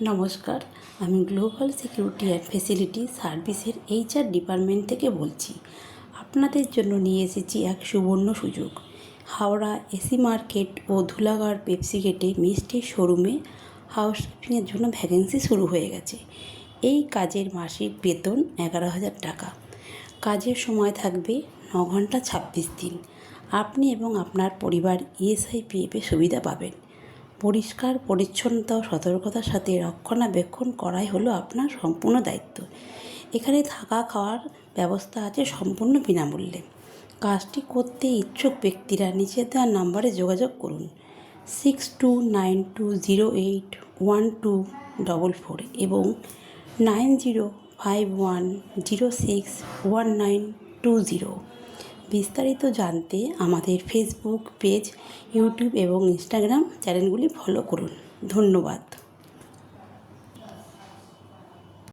নমস্কার, আমি global security and facility সার্ভিসের HR ডিপার্টমেন্ট থেকে বলছি। আপনাদের জন্য নিয়ে এসেছি এক সুবর্ণ সুযোগ। হাওড়া এসি মার্কেট ও ধুলাগড় পেপসি গেটে মিষ্টির শোরুমে হাউসকিপিংয়ের জন্য ভ্যাকেন্সি শুরু হয়ে গেছে। এই কাজের মাসিক বেতন 11,000 টাকা। কাজের সময় থাকবে 9 ঘন্টা 26 দিন। আপনি এবং আপনার পরিবার ESI-PF সুবিধা পাবেন। পরিষ্কার পরিচ্ছন্নতা ও সতর্কতার সাথে রক্ষণাবেক্ষণ করাই হলো আপনার সম্পূর্ণ দায়িত্ব। এখানে থাকা খাওয়ার ব্যবস্থা আছে সম্পূর্ণ বিনামূল্যে। কাজটি করতে ইচ্ছুক ব্যক্তিরা নিচে দেওয়া নাম্বারে যোগাযোগ করুন 6292081244 এবং 9051061920। বিস্তারিত জানতে আমাদের ফেসবুক পেজ, ইউটিউব এবং ইনস্টাগ্রাম চ্যানেলগুলি ফলো করুন। ধন্যবাদ।